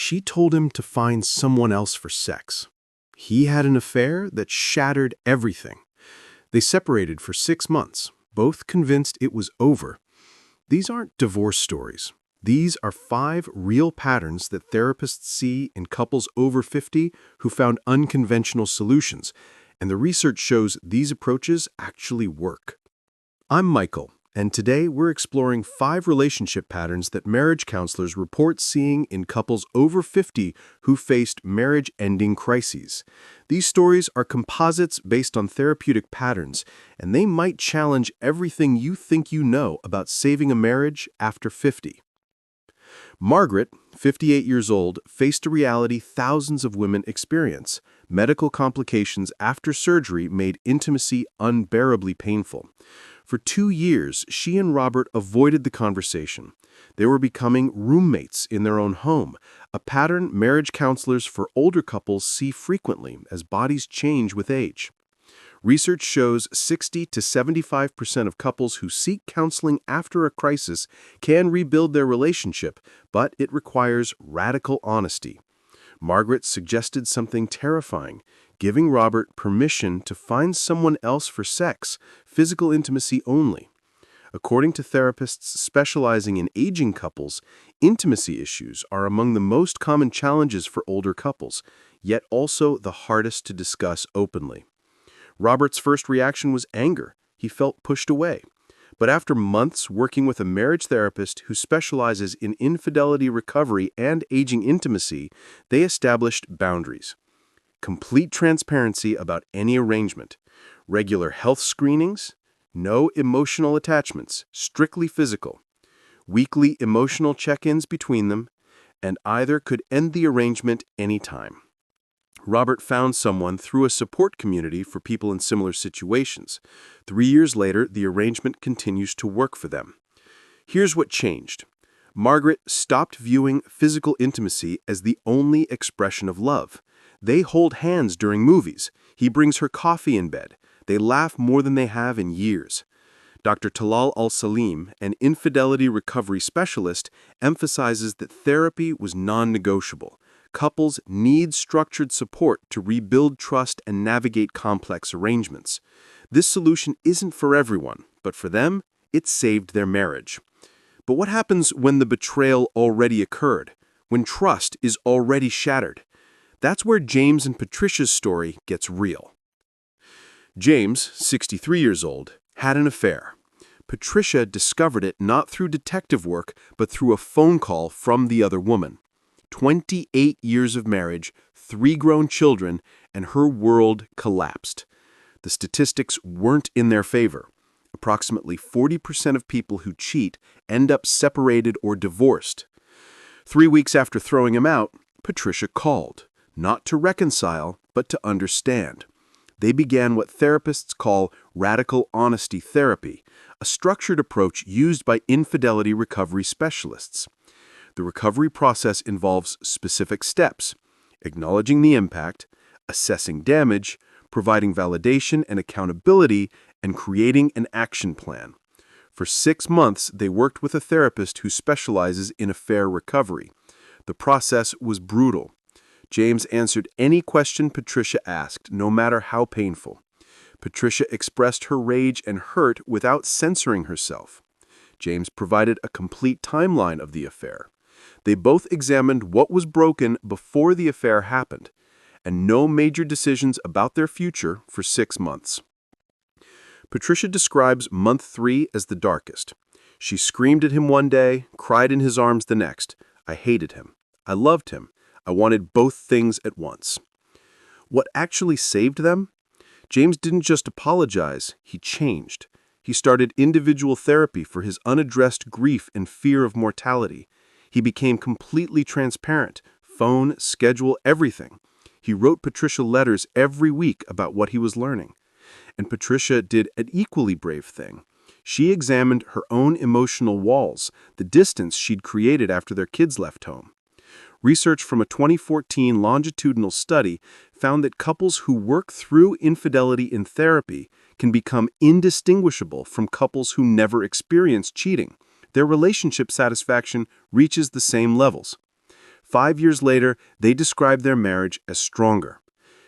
She told him to find someone else for sex. He had an affair that shattered everything. They separated for 6 months, both convinced it was over. These aren't divorce stories. These are 5 real patterns that therapists see in couples over 50 who found unconventional solutions, and the research shows these approaches actually work. I'm Michael, and today we're exploring 5 relationship patterns that marriage counselors report seeing in couples over 50 who faced marriage-ending crises. These stories are composites based on therapeutic patterns, and they might challenge everything you think you know about saving a marriage after 50. Margaret, 58 years old, faced a reality thousands of women experience. Medical complications after surgery made intimacy unbearably painful. For 2 years, she and Robert avoided the conversation. They were becoming roommates in their own home, a pattern marriage counselors for older couples see frequently as bodies change with age. Research shows 60 to 75% of couples who seek counseling after a crisis can rebuild their relationship, but it requires radical honesty. Margaret suggested something terrifying, giving Robert permission to find someone else for sex, physical intimacy only. According to therapists specializing in aging couples, intimacy issues are among the most common challenges for older couples, yet also the hardest to discuss openly. Robert's first reaction was anger. He felt pushed away. But after months working with a marriage therapist who specializes in infidelity recovery and aging intimacy, they established boundaries. Complete transparency about any arrangement, regular health screenings, no emotional attachments, strictly physical, weekly emotional check-ins between them, and either could end the arrangement anytime. Robert found someone through a support community for people in similar situations. 3 years later, the arrangement continues to work for them. Here's what changed. Margaret stopped viewing physical intimacy as the only expression of love. They hold hands during movies. He brings her coffee in bed. They laugh more than they have in years. Dr. Talal Al-Salim, an infidelity recovery specialist, emphasizes that therapy was non-negotiable. Couples need structured support to rebuild trust and navigate complex arrangements. This solution isn't for everyone, but for them, it saved their marriage. But what happens when the betrayal already occurred, when trust is already shattered? That's where James and Patricia's story gets real. James, 63 years old, had an affair. Patricia discovered it not through detective work, but through a phone call from the other woman. 28 years of marriage, 3 grown children, and her world collapsed. The statistics weren't in their favor. Approximately 40% of people who cheat end up separated or divorced. 3 weeks after throwing him out, Patricia called, not to reconcile, but to understand. They began what therapists call radical honesty therapy, a structured approach used by infidelity recovery specialists. The recovery process involves specific steps: acknowledging the impact, assessing damage, providing validation and accountability, and creating an action plan. For 6 months, they worked with a therapist who specializes in affair recovery. The process was brutal. James answered any question Patricia asked, no matter how painful. Patricia expressed her rage and hurt without censoring herself. James provided a complete timeline of the affair. They both examined what was broken before the affair happened, and no major decisions about their future for 6 months. Patricia describes month 3 as the darkest. She screamed at him one day, cried in his arms the next. I hated him. I loved him. I wanted both things at once. What actually saved them? James didn't just apologize, he changed. He started individual therapy for his unaddressed grief and fear of mortality. He became completely transparent, phone, schedule, everything. He wrote Patricia letters every week about what he was learning. And Patricia did an equally brave thing. She examined her own emotional walls, the distance she'd created after their kids left home. Research from a 2014 longitudinal study found that couples who work through infidelity in therapy can become indistinguishable from couples who never experience cheating. Their relationship satisfaction reaches the same levels. 5 years later, they describe their marriage as stronger.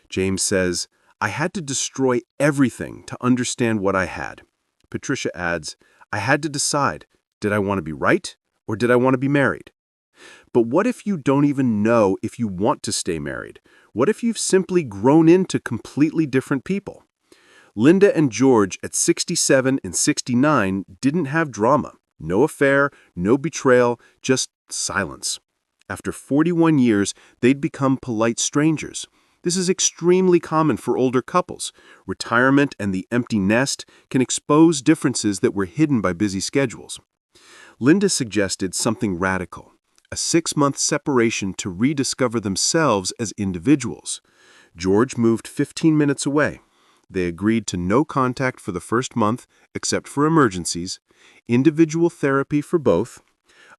James says, "I had to destroy everything to understand what I had." Patricia adds, "I had to decide, did I want to be right or did I want to be married?" But what if you don't even know if you want to stay married? What if you've simply grown into completely different people? Linda and George at 67 and 69 didn't have drama. No affair, no betrayal, just silence. After 41 years, they'd become polite strangers. This is extremely common for older couples. Retirement and the empty nest can expose differences that were hidden by busy schedules. Linda suggested something radical, a 6-month separation to rediscover themselves as individuals. George moved 15 minutes away. They agreed to no contact for the first month, except for emergencies, individual therapy for both,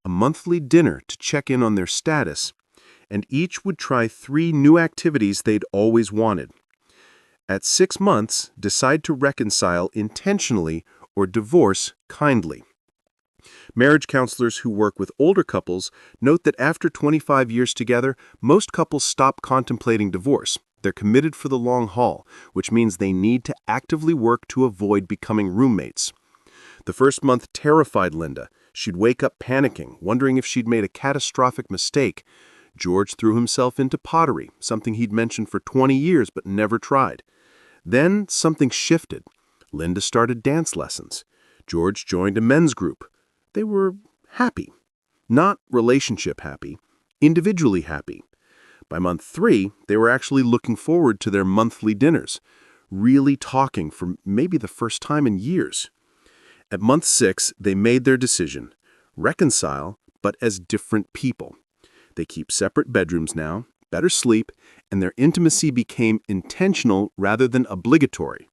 a monthly dinner to check in on their status, and each would try 3 new activities they'd always wanted. At 6 months, decide to reconcile intentionally or divorce kindly. Marriage counselors who work with older couples note that after 25 years together, most couples stop contemplating divorce. They're committed for the long haul, which means they need to actively work to avoid becoming roommates. The first month terrified Linda. She'd wake up panicking, wondering if she'd made a catastrophic mistake. George threw himself into pottery, something he'd mentioned for 20 years but never tried. Then something shifted. Linda started dance lessons. George joined a men's group. They were happy. Not relationship happy, individually happy. By month 3, they were actually looking forward to their monthly dinners, really talking for maybe the first time in years. At month 6, they made their decision. Reconcile, but as different people. They keep separate bedrooms now, better sleep, and their intimacy became intentional rather than obligatory.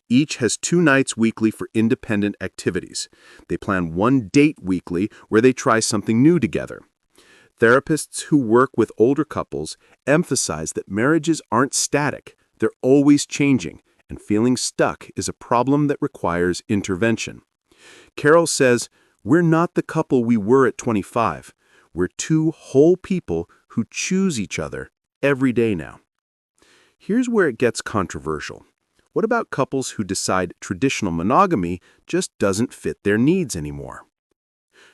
Each has 2 nights weekly for independent activities. They plan 1 date weekly where they try something new together. Therapists who work with older couples emphasize that marriages aren't static. They're always changing, and feeling stuck is a problem that requires intervention. Carol says, "We're not the couple we were at 25. We're 2 whole people who choose each other every day now." Here's where it gets controversial. What about couples who decide traditional monogamy just doesn't fit their needs anymore?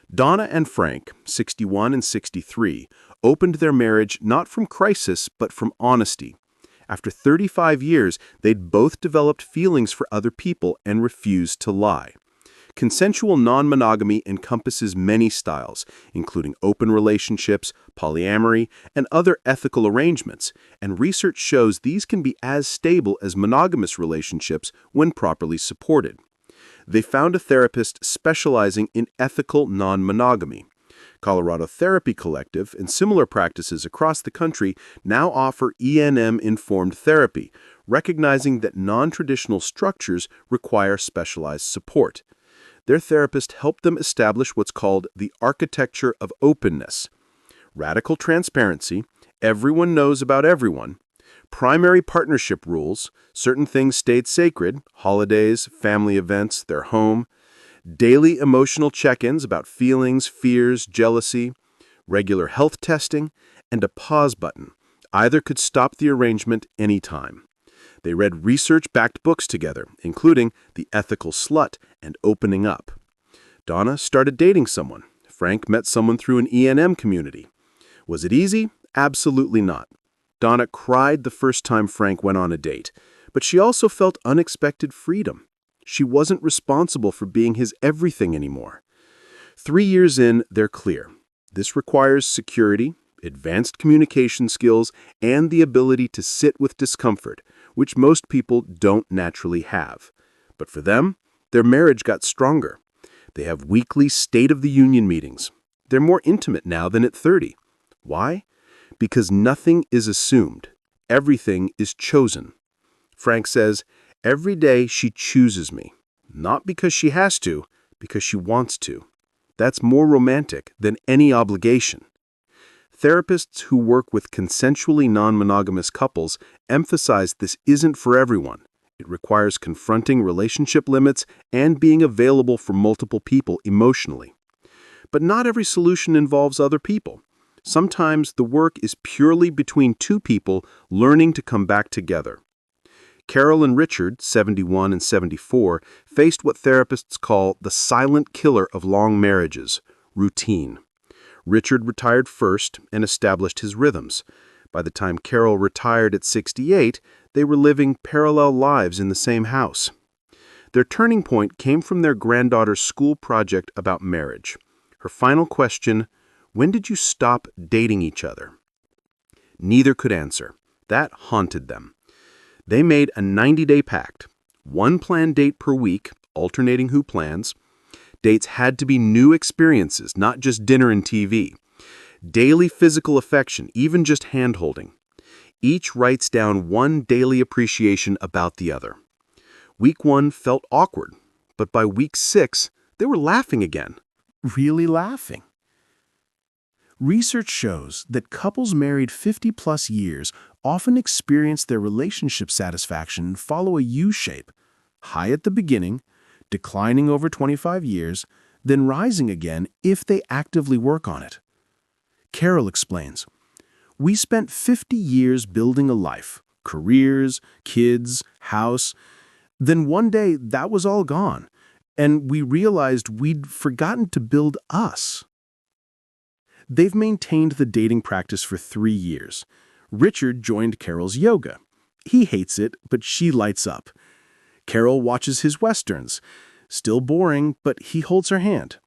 Donna and Frank, 61 and 63, opened their marriage not from crisis but from honesty. After 35 years, they'd both developed feelings for other people and refused to lie. Consensual non-monogamy encompasses many styles, including open relationships, polyamory, and other ethical arrangements, and research shows these can be as stable as monogamous relationships when properly supported. They found a therapist specializing in ethical non-monogamy. Colorado Therapy Collective and similar practices across the country now offer ENM-informed therapy, recognizing that non-traditional structures require specialized support. Their therapist helped them establish what's called the architecture of openness. Radical transparency, everyone knows about everyone. Primary partnership rules, certain things stayed sacred, holidays, family events, their home. Daily emotional check-ins about feelings, fears, jealousy. Regular health testing, and a pause button. Either could stop the arrangement anytime. They read research-backed books together, including The Ethical Slut and Opening Up. Donna started dating someone. Frank met someone through an ENM community. Was it easy? Absolutely not. Donna cried the first time Frank went on a date, but she also felt unexpected freedom. She wasn't responsible for being his everything anymore. 3 years in, they're clear. This requires security, advanced communication skills, and the ability to sit with discomfort, which most people don't naturally have. But for them, their marriage got stronger. They have weekly State of the Union meetings. They're more intimate now than at 30. Why? Because nothing is assumed. Everything is chosen. Frank says, "Every day she chooses me. Not because she has to, because she wants to." That's more romantic than any obligation. Therapists who work with consensually non-monogamous couples emphasize this isn't for everyone. It requires confronting relationship limits and being available for multiple people emotionally. But not every solution involves other people. Sometimes the work is purely between two people learning to come back together. Carol and Richard, 71 and 74, faced what therapists call the silent killer of long marriages, routine. Richard retired first and established his rhythms. By the time Carol retired at 68, they were living parallel lives in the same house. Their turning point came from their granddaughter's school project about marriage. Her final question, "When did you stop dating each other?" Neither could answer. That haunted them. They made a 90-day pact. One planned date per week, alternating who plans. Dates had to be new experiences, not just dinner and TV. Daily physical affection, even just hand-holding. Each writes down one daily appreciation about the other. Week 1 felt awkward, but by week 6, they were laughing again. Really laughing. Research shows that couples married 50-plus years often experience their relationship satisfaction follow a U-shape, high at the beginning, declining over 25 years, then rising again if they actively work on it. Carol explains, "We spent 50 years building a life, careers, kids, house. Then one day that was all gone, and we realized we'd forgotten to build us." They've maintained the dating practice for 3 years. Richard joined Carol's yoga. He hates it, but she lights up. Carol watches his westerns. Still boring, but he holds her hand.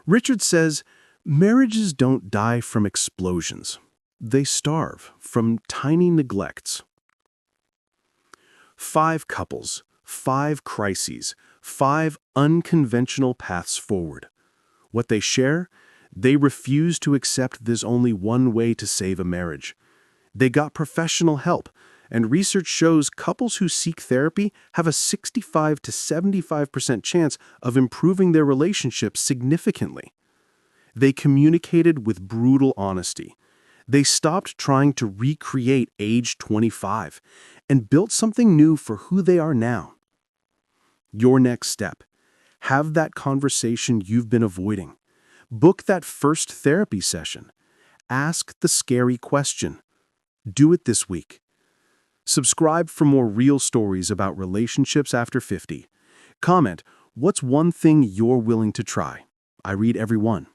Richard says, marriages don't die from explosions. They starve from tiny neglects. 5 couples, 5 crises, 5 unconventional paths forward. What they share? They refuse to accept there's only one way to save a marriage. They got professional help, and research shows couples who seek therapy have a 65 to 75% chance of improving their relationship significantly. They communicated with brutal honesty. They stopped trying to recreate age 25 and built something new for who they are now. Your next step: have that conversation you've been avoiding. Book that first therapy session. Ask the scary question. Do it this week. Subscribe for more real stories about relationships after 50. Comment, what's one thing you're willing to try? I read every one.